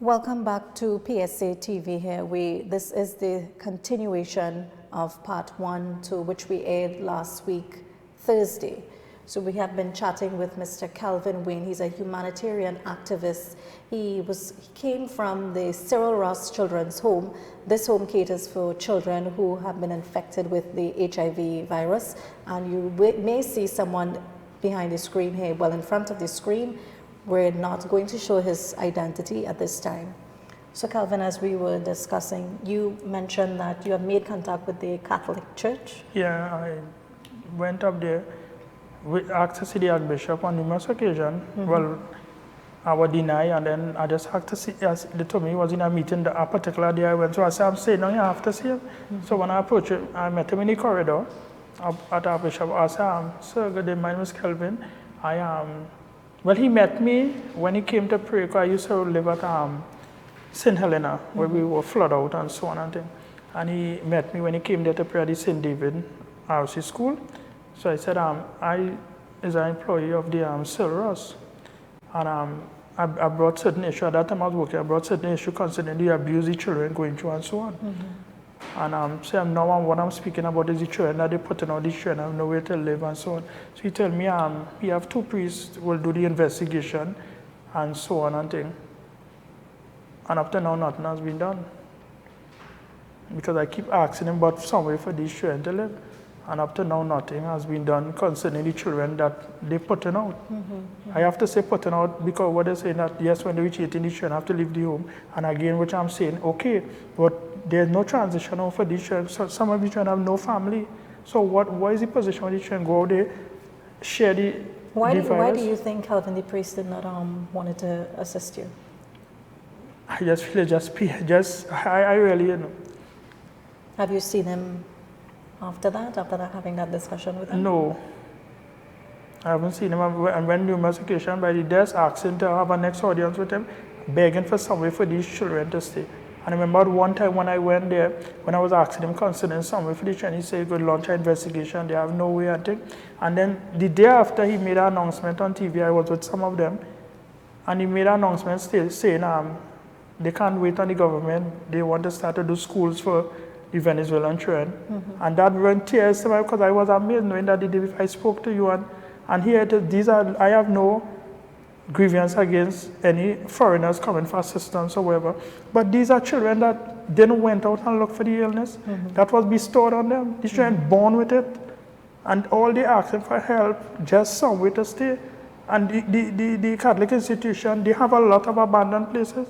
Welcome back to PSA TV here. This is the continuation of part 1 to which we aired last week, Thursday. So we have been chatting with Mr. Kelvin Wayne. He's a humanitarian activist. He came from the Cyril Ross Children's Home. This home caters for children who have been infected with the HIV virus. And you may see someone behind the screen here, well, in front of the screen. We're not going to show his identity at this time. So Kelvin, as we were discussing, you mentioned that you have made contact with the Catholic Church. Yeah, I went up there. We asked to see the Archbishop on numerous occasions. Well, I was denied, and then I just had to see, as they told me he was in a meeting a particular day I went. So I said, I'm saying, no, you have to see him. So when I approached him, I met him in the corridor at the Archbishop. I said, sir, good day, my name is Kelvin. I am... Well, he met me when he came to pray, because I used to live at St. Helena, where we were flooded out and so on and things. And he met me when he came there to pray at the St. David RC School. So I said, I is an employee of the Cyril Ross. And I brought certain issues. At that time I was working, I brought certain issues concerning the abuse the children going through and so on. And so now what I'm speaking about is the children that they're putting out, the children have nowhere to live and so on. So he told me he have 2 priests who will do the investigation and so on and thing. And up to now nothing has been done. Because I keep asking him about somewhere for these children to live. And up to now nothing has been done concerning the children that they're putting out. I have to say putting out because what they're saying that yes, when they reach 18, the children have to leave the home. And again, which I'm saying, okay, but there's no transition home for these children. So some of these children have no family. So what is the position when these children go out there, share the virus? Why do you think Kelvin the priest did not wanted to assist you? I just feel I really, Have you seen him after that having that discussion with him? No. I haven't seen him. And when numerous occasions by the desk asking to have a next audience with him, begging for somewhere for these children to stay. And I remember one time when I went there, when I was asking him concerning somewhere for the children, he said he could launch an investigation, they have no way, I think. And then the day after he made an announcement on TV, I was with some of them, and he made an announcement still saying they can't wait on the government, they want to start to do schools for the Venezuelan children. And that brought tears to me because I was amazed knowing that the day before I spoke to you and here it is, I have no grievance against any foreigners coming for assistance or whatever. But these are children that didn't went out and look for the illness that was bestowed on them. These children born with it, and all they asking for help, just somewhere to stay. And the Catholic institution, they have a lot of abandoned places.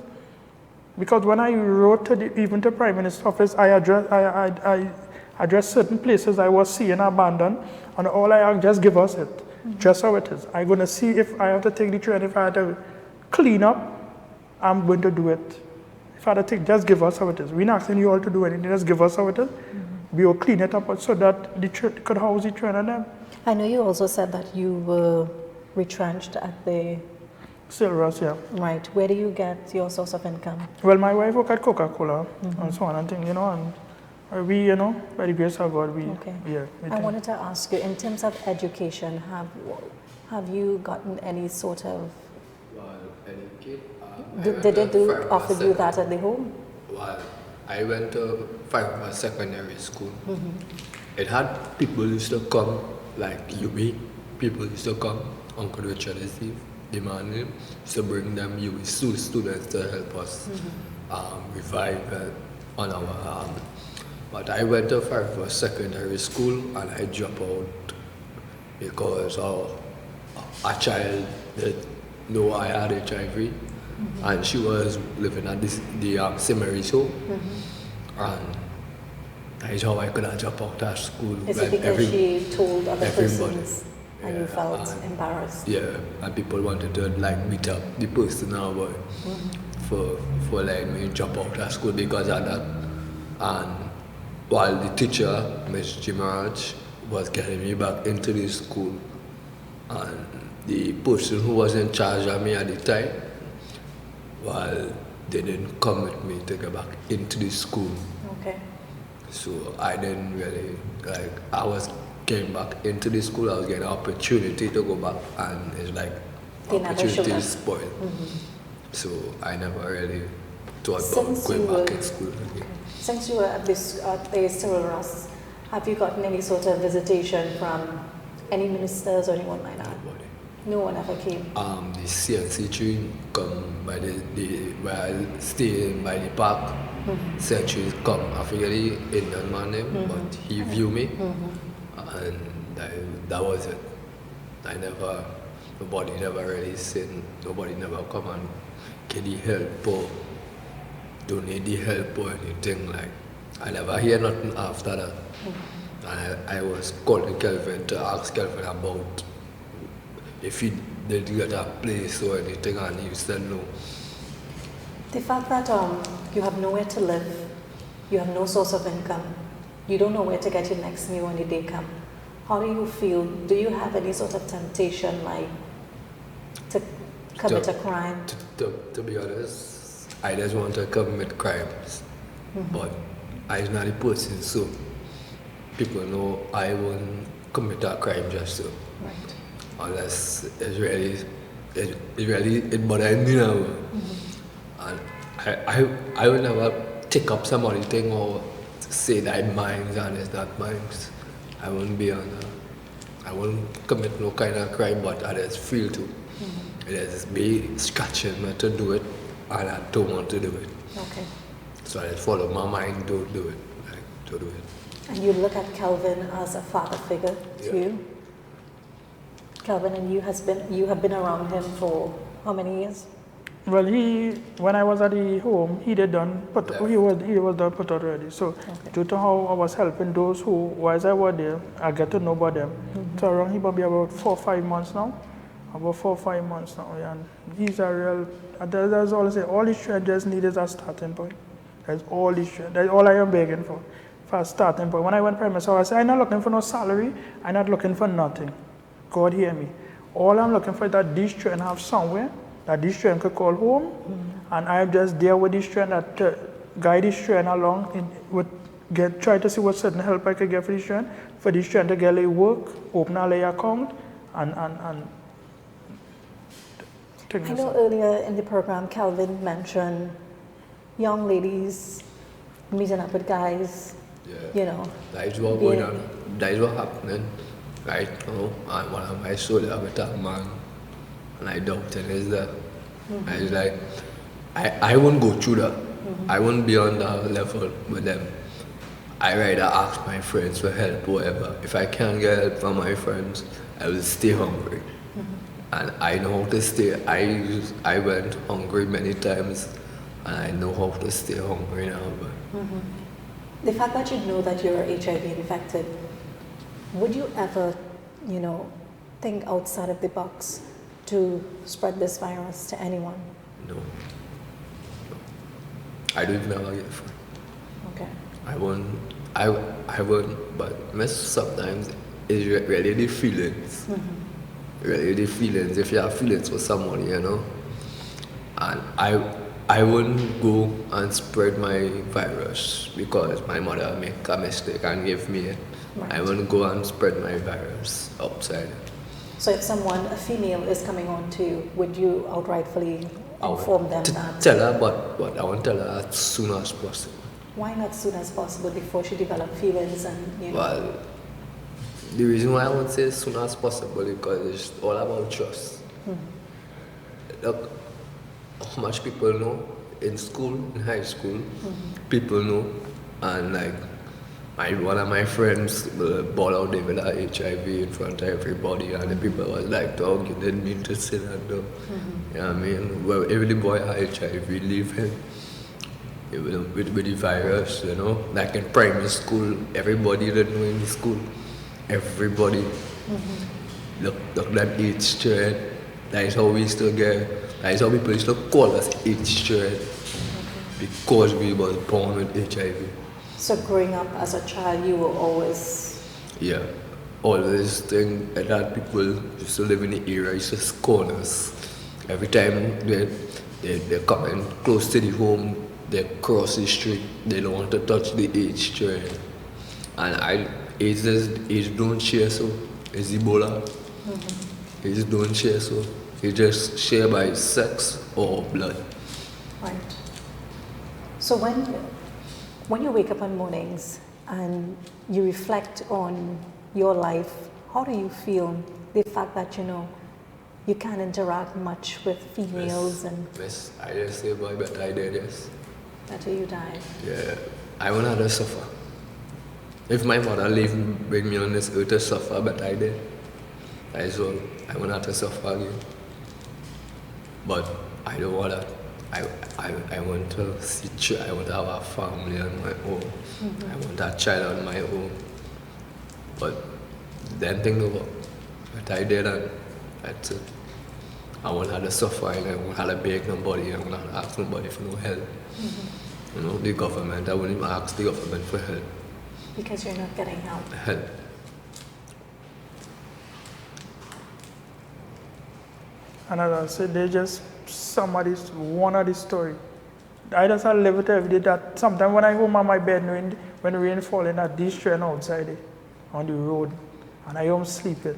Because when I wrote to even to Prime Minister's office, I addressed certain places I was seeing abandoned, and all I asked, just give us it, just how it is. I'm going to see if I have to take the train, if I have to clean up, I'm going to do it. If I have to take, just give us how it is. We're not asking you all to do anything, just give us how it is. We will clean it up so that the church could house the train and them. I know you also said that you were retrenched at the Cyril Ross, yeah. Right. Where do you get your source of income? Well, my wife works at Coca-Cola and so on and things, and we, by the grace of God, I wanted to ask you, in terms of education, have you gotten any sort of... Well, educate... did they offer you that at the home? Well, I went to Five secondary school. It had people used to come, like UB, people used to come, Uncle Richard is demanding to bring them UB students to help us revive on our but I went to Five secondary school and I dropped out because a child did know I had HIV and she was living at the St. Mary's home and that's how I could have dropped out of school. Is it because she told other persons? And you felt embarrassed? Yeah, and people wanted to meet up the person now, but for letting me drop out of school because of that. And while the teacher, Ms. Jimaraj, was getting me back into the school, and the person who was in charge of me at the time, well, they didn't come with me to get back into the school. Okay. So I didn't really, came back into the school, I was getting an opportunity to go back, and it's like opportunity is spoiled. So I never really thought Since about going you back were- in school again. Okay. Since you were at the Cyril Ross, have you gotten any sort of visitation from any ministers or anyone like that? Nobody. No one ever came. The CNC train come by the where I stay by the park. CNC come. I forget the Indian man name, but he viewed me, and that was it. Nobody never really said, nobody never come and get the help or donate the help or anything like. I never hear nothing after that. And I was calling Kelvin to ask Kelvin about if he did get a place or anything, and he said no. The fact that you have nowhere to live, you have no source of income, you don't know where to get your next meal when the day comes. How do you feel? Do you have any sort of temptation, like, to commit a crime? To be honest, I just want to commit crimes, but I'm not a person, so people know I won't commit a crime just so. Right. Unless it bothers me now. And I will never take up somebody's thing or say that mine's and it's not mine's. I won't be on I won't commit no kind of crime, but I just feel to. It just be scratching me to do it, and I don't want to do it. Okay. So I just follow my mind, don't do it, to do it. And you look at Kelvin as a father figure to Yeah. you? Kelvin, and you have been around him for how many years? Well, when I was at the home, he was done put out already. So due to how I was helping those who, whilst I was there, I get to know about them. So around he probably about 4 or 5 months now. About 4 or 5 months now, yeah. And he's a real, that's all I say, all his children just need is a starting point. That's all his children, that's all I am begging for a starting point. When I went primary school, I said, I'm not looking for no salary, I'm not looking for nothing. God hear me. All I'm looking for is that these children have somewhere that these children could call home, and I'm just there with these children that guide these children along, try to see what certain help I could get for these children to get a work, open a account, and I know earlier in the program, Kelvin mentioned young ladies meeting up with guys, you know. That is what going on. That is what happening right now. And one of my soldiers with that man, and I doubt it is that. I was like, I won't go through that. I won't be on that level with them. I rather ask my friends for help or whatever. If I can't get help from my friends, I will stay hungry. And I know how to stay. I went hungry many times, and I know how to stay hungry now. But The fact that you know that you're HIV infected, would you ever, think outside of the box to spread this virus to anyone? no. I don't even know how to get free. Okay. I won't, but sometimes it's really the feelings. Really the feelings, if you have feelings for someone, and I wouldn't go and spread my virus because my mother make a mistake and give me it. Right. I wouldn't go and spread my virus outside. So if a female is coming on to you, would you outrightfully inform them that? Tell her, but I want to tell her as soon as possible. Why not as soon as possible before she develops feelings and, Well, the reason why I would say as soon as possible because it's all about trust. Look, how much people know in school, in high school, people know, and like one of my friends bought out they with HIV in front of everybody, and the people was like, "Dog, you didn't mean to say that, though." You know what I mean? Well, every boy had HIV, leave him with the virus, Like in primary school, everybody didn't know in the school. Everybody. Look them each child. That is how we used to get. That is how people used to call us each child. Because we was born with HIV. So growing up as a child, you were always... Yeah. Always think that people used to live in the area, used to scorn us. Every time they're coming close to the home, they cross the street, they don't want to touch the age child. And age don't share, so it's Ebola. Age don't share, so it just share by sex or blood. Right. So when you wake up on mornings and you reflect on your life, how do you feel the fact that, you know, you can't interact much with females and Miss, I just say, boy, but I did this. until you die? Yeah, I want to suffer. If my mother bring me on this earth to suffer, but I did. As well, I want to suffer again. But I don't want that. I want to see, I want to have a family on my own. I want that child on my own. But then think about what I did, and that's it. I won't have to suffer, and I won't have to beg nobody, I won't have to ask nobody for no help. You know, the government, I won't even ask the government for help. Because you're not getting help. And as I said, they just one of the story. I just have to live with every day that sometimes when I home on my bed, when the rain falling, at this train outside on the road, and I am sleeping.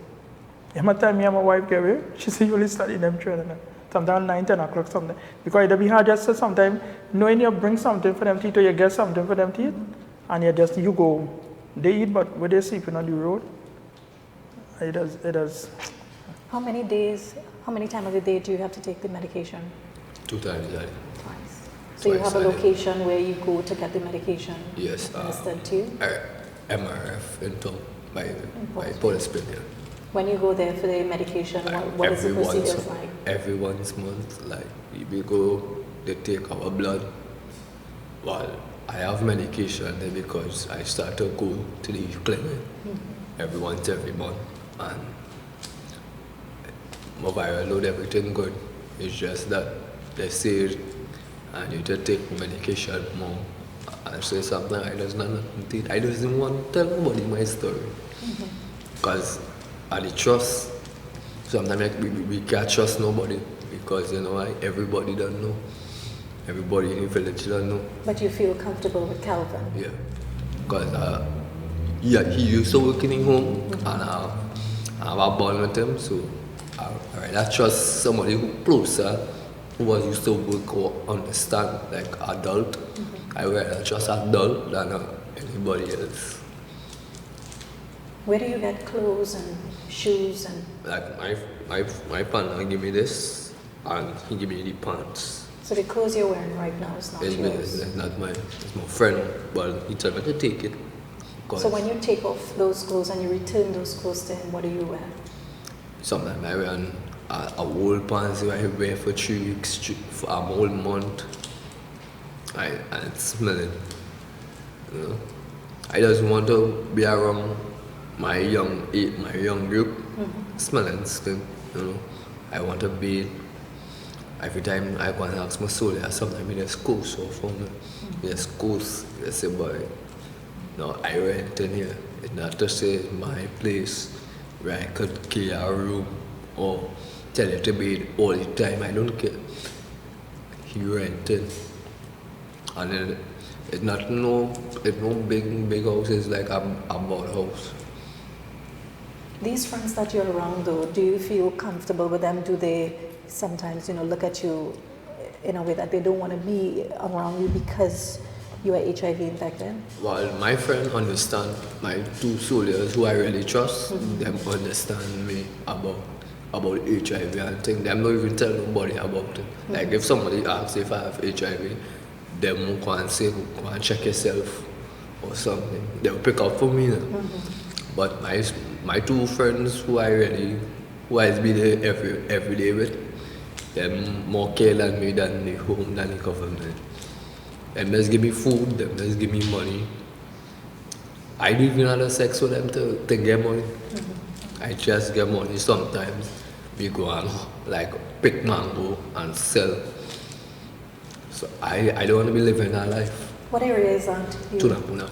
Every time me and my wife get away, she say you only start in them train. Sometimes 9, 10 o'clock something. Because it'll be hard just to sometimes knowing you bring something for them to eat or you get something for them to eat, and you go home. They eat, but when they're sleeping on the road, it does. How many times of the day do you have to take the medication? 2 times a day. Twice. So you have a location where you go to get the medication? Yes. Administered to you? MRF in town by Police Premier. When you go there for the medication, what is the procedure like? Every once month, like we go, they take our blood. Well, I have medication there because I start to go to the clinic every month, and my viral load, everything good. It's just that they say I need to take medication more. I say something I just I just didn't want to tell nobody my story. Because I trust, sometimes we can't trust nobody because you know everybody don't know. Everybody in the village don't know. But you feel comfortable with Kelvin? Yeah. Because he used to work in home and I have a bond with him, so I trust somebody who closer, who was used to work or understand, like adult. I rather trust adult than anybody else. Where do you get clothes and shoes and? Like my partner give me this, and he give me the pants. So the clothes you're wearing right now is not yours? It's not mine. It's my friend, but he told me to take it. So when you take off those clothes and you return those clothes to him, what do you wear? Sometimes I wear a whole pants I wear for 3 weeks, for a whole month. And it's smelling. You know? I just want to be around my young group, smelling still. You know? I want to bathe. Every time I go and ask my soul, sometimes I just go so for me. Just goes, I say, boy, no, I rent in here. It's not to say it's my place where I could clear a room or tell you to bathe all the time. I don't care. He rented. And then it's not no big house, it's like a bought house. These friends that you're around though, do you feel comfortable with them? Do they sometimes, look at you in a way that they don't want to be around you because you are HIV infected? Well, my friend understand, my 2 soldiers who I really trust, them understand me about HIV and things. Them don't even tell nobody about it. Like if somebody asks if I have HIV, them won't go and say, go and check yourself or something. They'll pick up for me now. But my 2 friends who I be there every day with, them more care than me than the home, than the government. Them just give me food, them just give me money. I don't even have sex with them to get money. I just get money sometimes. We go and like pick mango and sell. So I don't want to be living that life. What area is that? Tunapuna.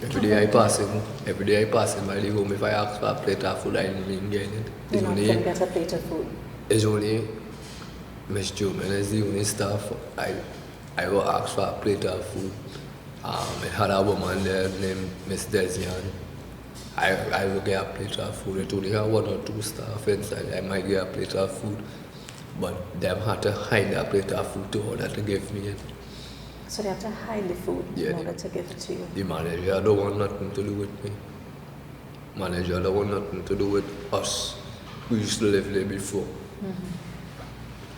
Every day I pass in by the home. If I ask for a plate of food, I don't even get it. You're not going to get a plate of food? It's only Miss Juman is the only staff. I will ask for a plate of food. I had a woman there named Miss Desian. I will get a plate of food. It only have 1 or 2 staff inside. I might get a plate of food. But them had to hide a plate of food to order to give me it. So they have to hide the food in order to give it to you. The manager don't want nothing to do with me. Manager don't want nothing to do with us. We used to live there before.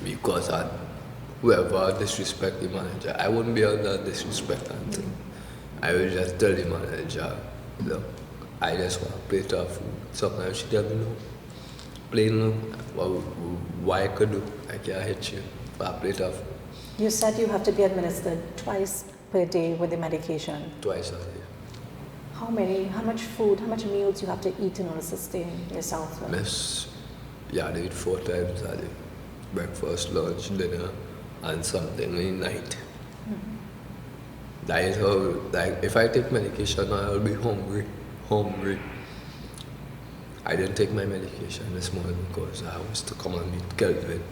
Because whoever disrespect the manager, I wouldn't be under disrespect until I will just tell the manager, look, I just want a plate of food. Sometimes she tell me no. Plain no. Why I could do? I can't hit you for a plate of food. You said you have to be administered twice per day with the medication. Twice a day. How much meals you have to eat in order to sustain yourself? Miss, yeah, I eat 4 times a day. Breakfast, lunch, dinner, and something in the night. That is how, like, if I take medication, I'll be hungry. I didn't take my medication this morning because I was to come and meet Kelvin.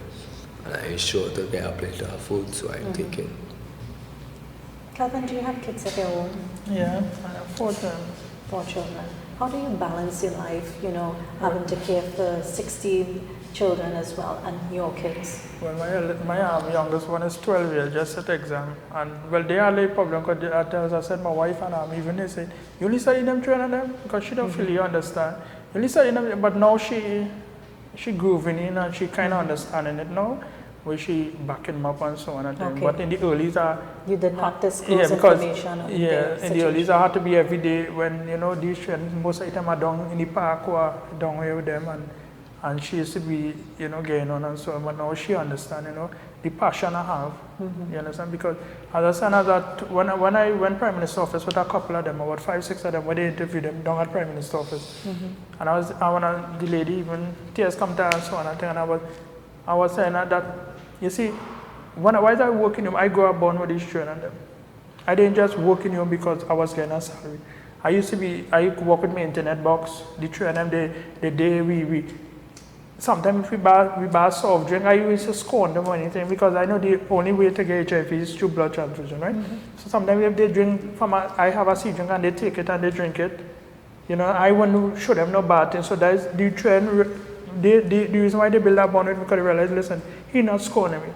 And I ain't sure to get a plate of food, so I take it. Kelvin, do you have kids of your own? Yeah, I have 4 children. 4 children. How do you balance your life, having to care for 16 children as well and your kids? Well, my youngest one is 12 years, just at exam. And well, they are a problem because I said my wife and even they say, you only study them, training them? Because she don't really understand. You only study them, but now she grooving in and she kind of understanding it now, where she backing them up and so on and thing. But in the early you did not disclose information on in the early I had to be every day when these children most of the time are down in the park or down here with them and she used to be getting on and so on. But now she understands the passion I have. You understand? Because as I said, when I went Prime Minister's office with a couple of them, about 5, 6 of them, when they interviewed them down at Prime Minister's office, and the lady even tears come to her and so on and I was saying that you see, why did I work in home? I grew up born with these children and them. I didn't just work in home because I was getting a salary. I work with my internet box, the children we sometimes if we buy soft drink, I used to scorn them or anything because I know the only way to get HIV is through blood transfusion, right? So sometimes if they drink I have a sea drink and they take it and they drink it, I want to show them no bad thing. So that is the trend. The reason why they build that bond with me because they realize, listen, he's not scorning me.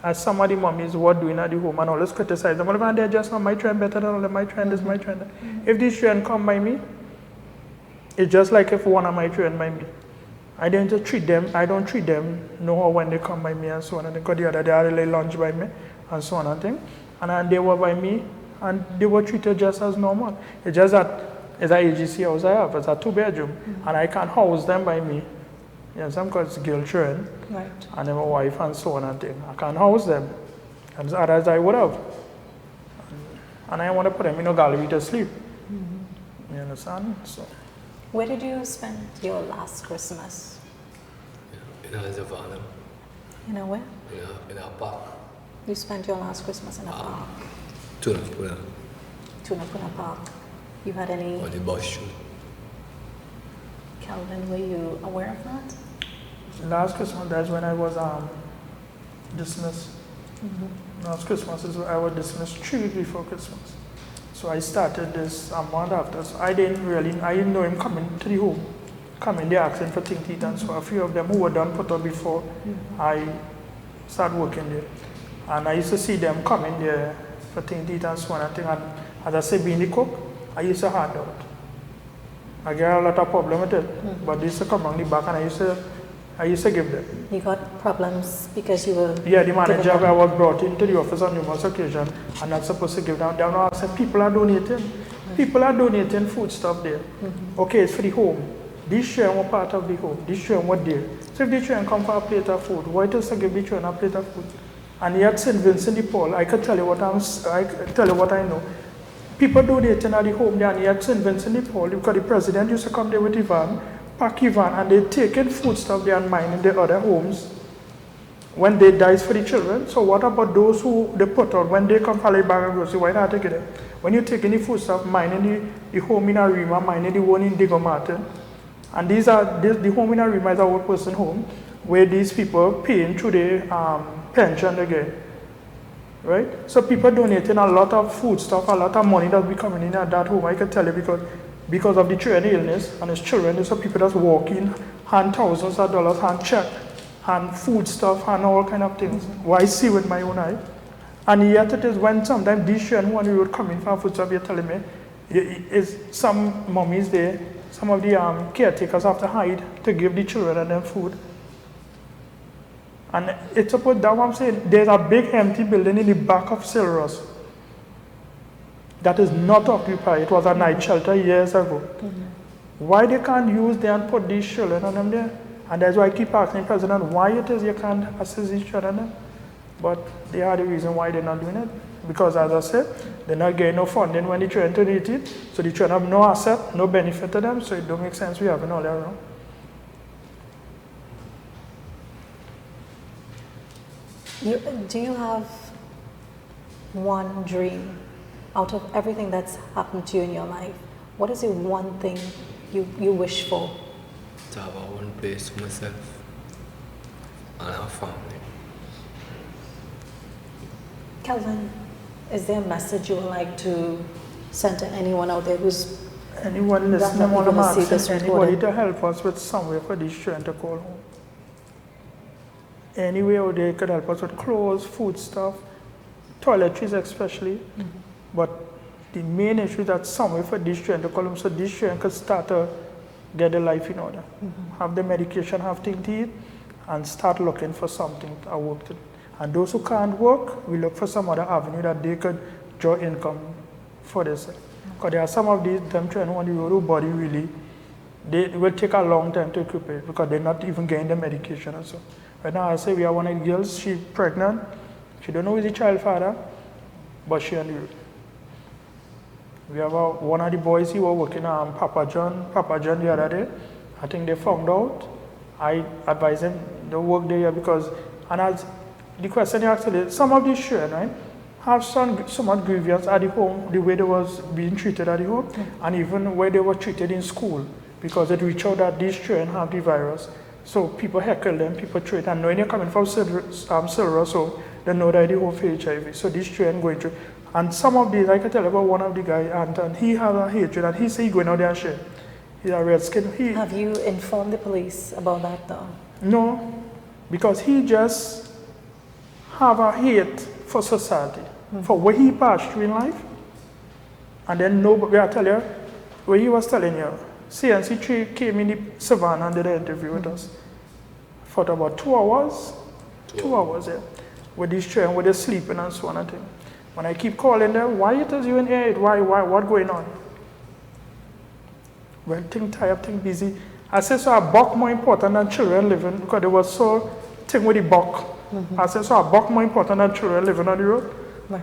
As some of the mummies were doing at the home and always criticize them, well, they're just not my trend better than all of my trend is my trend. If this trend come by me, it's just like if one of my trend by me. I don't treat them no when they come by me and so on and because the other day I really lunch by me and so on and thing. And then they were by me and they were treated just as normal. It's just that it's an AGC house I have, it's a 2-bedroom and I can't house them by me. Because it's girl children, right. And then my wife and so on and thing. I can't house them as others I would have. And I want to put them in a gallery to sleep. You understand? So. Where did you spend your last Christmas? In a savannah. Where? In a park. You spent your last Christmas in a park? Tunapuna. Tunapuna Park. You had any? On the bus shoot. Kelvin, were you aware of that? Last Christmas, that's when I was dismissed. Last Christmas is when I was dismissed 3 weeks before Christmas. So I started this a month after. So I didn't know him coming to the home. Coming there asking for things to eat and so a few of them who were done put up before I started working there. And I used to see them coming there for things to eat and so on and thing. And as I say, being the cook, I used to hand out. I get a lot of problem with it, but they used to come on the back and I used to give them. You got problems because you were... Yeah, the manager I was brought into the office on numerous occasions and not supposed to give them. Now I said, people are donating. People are donating food stuff there. Okay, it's for the home. These children were part of the home. These children were there. So if the children come for a plate of food, why does to give the children a plate of food? And yet St. Vincent de Paul, I could tell you what I know. People donating at the home there and yet St. Vincent de Paul, because the president used to come there with the van, pack the van, and they taking food stuff there and mine in the other homes when they dies for the children. So what about those who they put out when they come for a bag of grocery? Why not take it there? When you take any food stuff, mine in the home in Arima, mine in the one in Digo Martin, and the home in Arima is a old person home where these people paying through the pension again. Right? So people donating a lot of food stuff, a lot of money that be coming in at that home. I can tell you because of the children illness and his children, so people just walk in, hand thousands of dollars, hand check and food stuff and all kind of things. What I see with my own eye. And yet it is when sometimes these children, when you would come in for food stuff, you're telling me, is some mummies there, some of the caretakers have to hide to give the children and them food. And it's about that what I'm saying. There's a big empty building in the back of Silros that is not occupied. It was a night shelter years ago. Why they can't use there and put these children on them there? And that's why I keep asking the president why it is you can't assist these children. But they are the reason why they're not doing it. Because as I said, they're not getting no funding when they try to need it. So they try to have no asset, no benefit to them. So it don't make sense we have it all around. Do you have one dream out of everything that's happened to you in your life? What is the one thing you wish for? To have our own place for myself and our family. Kelvin, is there a message you would like to send to anyone out there who's anyone listening, definitely want to gonna see ask this anybody recording? to help us with somewhere for these children to call home. Anywhere they could help us with clothes, food stuff, toiletries especially. But the main issue is that somewhere for these children to call home so these children could start to get their life in order. Have the medication, have things to eat, and start looking for something to work to. And those who can't work, we look for some other avenue that they could draw income for this. Because there are some of these them children on the road who body really, they will take a long time to recuperate because they're not even getting the medication and so. Right now I say we have one of the girls, she's pregnant, she don't know who's the child father, but she on the road. We have one of the boys, he was working on Papa John the other day. I think they found out. I advise them to work there because, and as the question you asked today, some of these children, right, have somewhat grievance at the home, the way they was being treated at the home, and even where they were treated in school, because it reached out that these children have the virus. So people heckle them, people treat, and when you're coming from silver, so they know that they have HIV. So these children going through. And some of these, I can tell about one of the guys, and he has a hatred, and he say he going out there and shit. He's a red skin. Have you informed the police about that though? No, because he just have a hate for society, for what he passed through in life. And then nobody, I tell you, what he was telling you, CNC came in the savannah and did an interview with us for about 2 hours. 2 hours, yeah. With these children, where they're sleeping and so on and thing. When I keep calling them, why it is you in here? Why, what going on? Well, thing tired, thing busy. I said, so a buck more important than children living, because they were so thing with the buck. I said, so a buck more important than children living on the road? Right.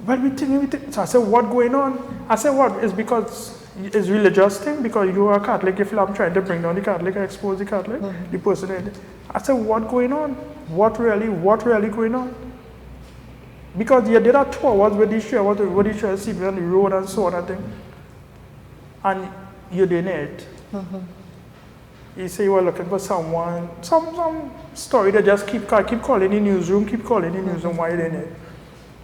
Well, we think. So I said, what going on? I said, what? It's because it's religious thing, because you are Catholic, if I'm trying to bring down the Catholic, expose the Catholic, the person. I said, what going on? What really going on? Because you did that 2 hours with these children sleeping on the road and so on and thing. And you didn't it. You say you were looking for someone, some story that just keep calling the newsroom, why you didn't it.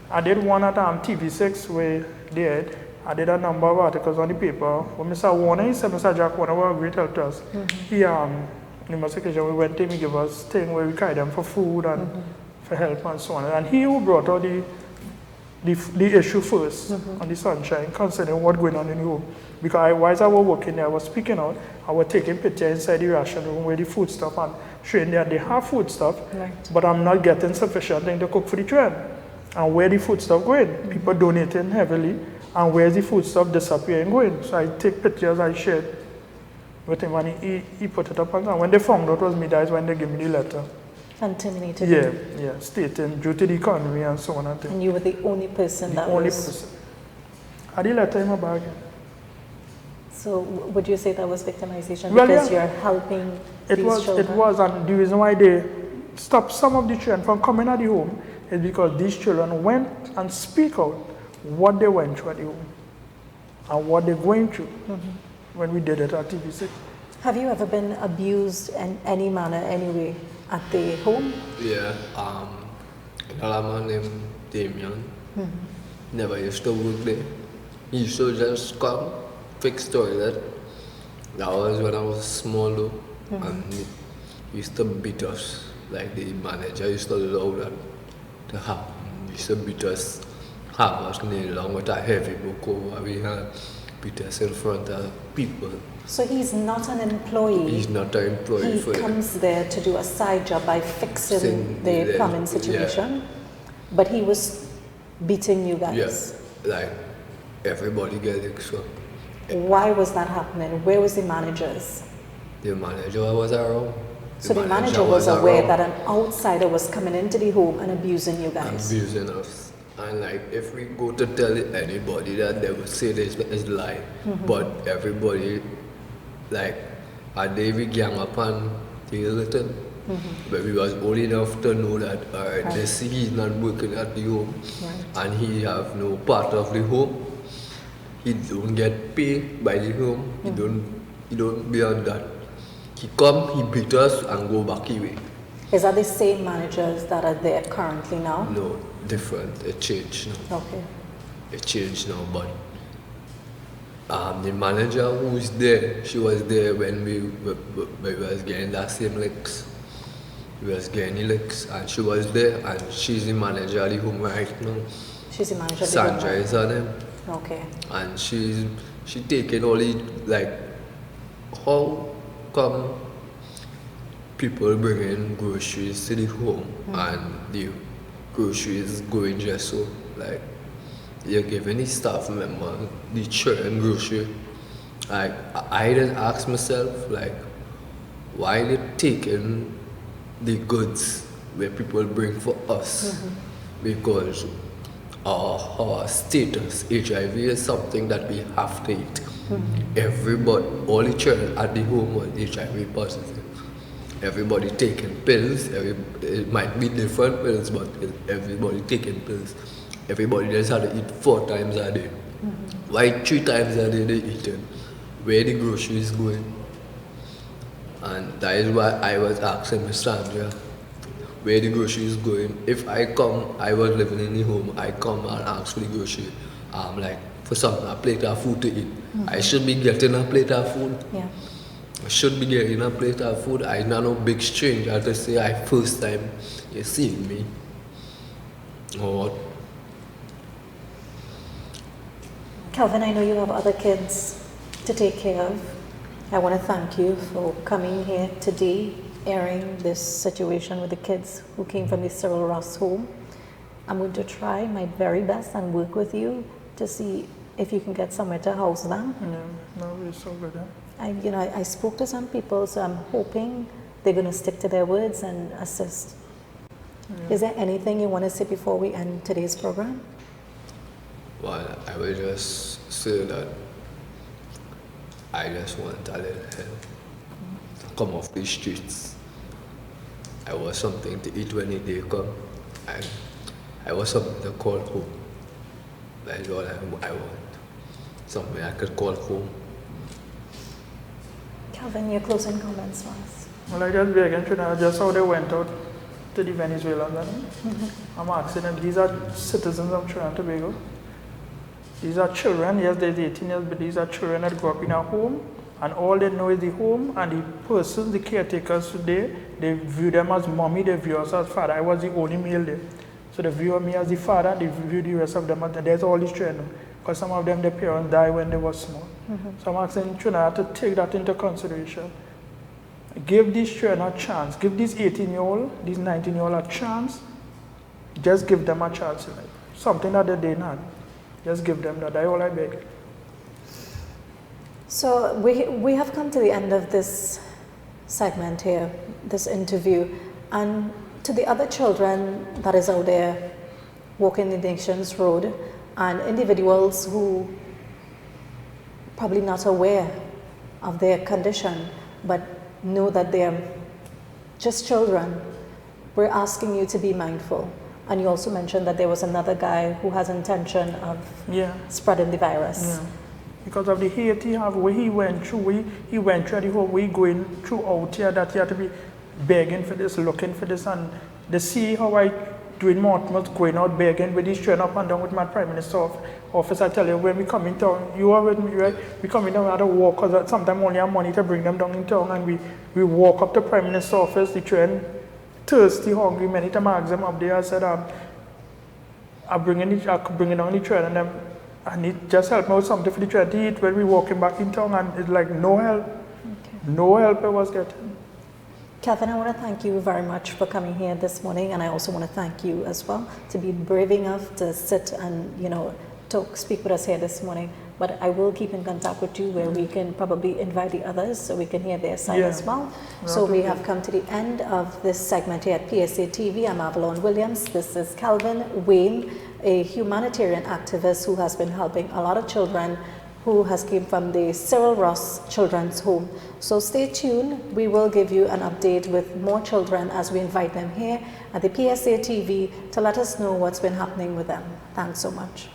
I did one at TV6 where they had, I did a number of articles on the paper. When Mr. Warner, he said Mr. Jack Warner was a great help to us. He, numerous occasions we went to him, he gave us thing where we carried them for food and for help and so on. And he who brought out the issue first on the Sunshine, concerning what's going on in the home. Because while I was working there, I was speaking out, I was taking pictures inside the ration room where the food stuff and showing that they have food stuff, but I'm not getting sufficient thing to cook for the children. And where the food stuff going? People donating heavily, and where's the food stuff disappearing going? So I take pictures, I shared with him, and he put it up. And when they found out it was me, that's when they gave me the letter. And terminated. Yeah, stating due to the economy and so on and things. And you were the only person that was... I had the letter in my bag. So would you say that was victimization Well, because yeah. you're helping these children? It was, and the reason why they stopped some of the children from coming at the home is because these children went and speak out what they went through at the home and what they're going through when we did it at TV6. Have you ever been abused in any manner, any way, at the home? Yeah, another man named Damien never used to work there. He used to just come, fix toilet. That was when I was small though. And used to beat us. Like the manager used to allow that to happen. He used to beat us, have us kneel down with a heavy book over we had, beat us in front of people. So he's not an employee. He's not an employee He for comes there to do a side job by fixing the the- plumbing situation, but he was beating you guys. Yes, like everybody get extra. Why was that happening? Where was the managers? The manager was around. So the manager was aware around that an outsider was coming into the home and abusing you guys. abusing us. And like if we go to tell anybody that, they would say this is lie. But everybody, like a day we gang up and deal with it. But we was old enough to know that alright, Right. this he's not working at the home Right. and he have no part of the home. He don't get paid by the home. He don't beyond that. He come, he beat us and go back away. Is that the same managers that are there currently now? No, different. It changed now. Okay. It changed now, but the manager who's there, she was there when we was getting that same licks. We was getting licks, and she was there, and she's the manager at the home right now. She's the manager of the home, Sandra right? is her name, Okay. and she taking all the like, how come people bringing groceries to the home and the groceries going just so like you're giving the staff member the children grocery. Like I didn't ask myself like why they taking the goods where people bring for us because our status HIV is something that we have to eat. Everybody, all the children at the home was HIV positive. Everybody taking pills. It might be different pills, but everybody taking pills. Everybody just had to eat 4 times a day. Why 3 times a day they eating? Where the groceries going? And that is why I was asking Miss Sandra, where the groceries going. If I come, I was living in the home, I come and ask for the grocery. Like for something, a plate of food to eat. I should be getting a plate of food. Yeah. I should be getting a plate of food. I'm not no big stranger to say I first time you see me. Or what? Kelvin, I know you have other kids to take care of. I want to thank you for coming here today, airing this situation with the kids who came from the Cyril Ross home. I'm going to try my very best and work with you to see if you can get somewhere to house them. Yeah, no, it's so good. Huh? I spoke to some people, so I'm hoping they're going to stick to their words and assist. Yeah. Is there anything you want to say before we end today's program? Well, I will just say that I just want a little help to come off the streets. I want something to eat when the day come, and I want something to call home. That is all I want. Something I could call home. Kelvin, your closing comments was? Well, I just began to know just how they went out to the Venezuelans. I'm asking them, these are citizens of Trinidad and Tobago. These are children, yes, they're 18 years, but these are children that grew up in a home, and all they know is the home, and the persons, the caretakers today, they view them as mommy, they view us as father. I was the only male there. So they view me as the father, they view the rest of them as, there's all these children, because some of them, their parents died when they were small. So I'm asking Trinidad to take that into consideration. Give these children a chance, give these 18-year-old, these 19-year-old a chance, just give them a chance in life. Something that they didn't have. Just give them that. That's all I beg. So we have come to the end of this segment here, this interview, and to the other children that is out there walking the nation's road, and individuals who probably not aware of their condition, but know that they're just children, we're asking you to be mindful. And you also mentioned that there was another guy who has intention of spreading the virus. Yeah. Because of the hate he have, where he went through, he went through the whole way going through out here, that he had to be begging for this, looking for this, and they see how I doing more much going out begging with these train up and down with my Prime Minister's office. I tell you, when we come in town, you are with me, right? We come in town, we have to walk, because sometimes only have money to bring them down in town, and we walk up to Prime Minister's office, the train, thirsty, hungry. Many times I ask them up there, I said, I'm bringing down the train, and them, I need just help me with something for the train to eat when we walking back in town, and it's like no help. Okay. No help I was getting. Kelvin, I want to thank you very much for coming here this morning, and I also want to thank you as well to be brave enough to sit and, you know, speak with us here this morning. But I will keep in contact with you where we can probably invite the others so we can hear their side as well. So we have come to the end of this segment here at PSA TV. I'm Avalon Williams. This is Kelvin Wayne, a humanitarian activist who has been helping a lot of children who has came from the Cyril Ross Children's Home. So stay tuned. We will give you an update with more children as we invite them here at the PSA TV to let us know what's been happening with them. Thanks so much.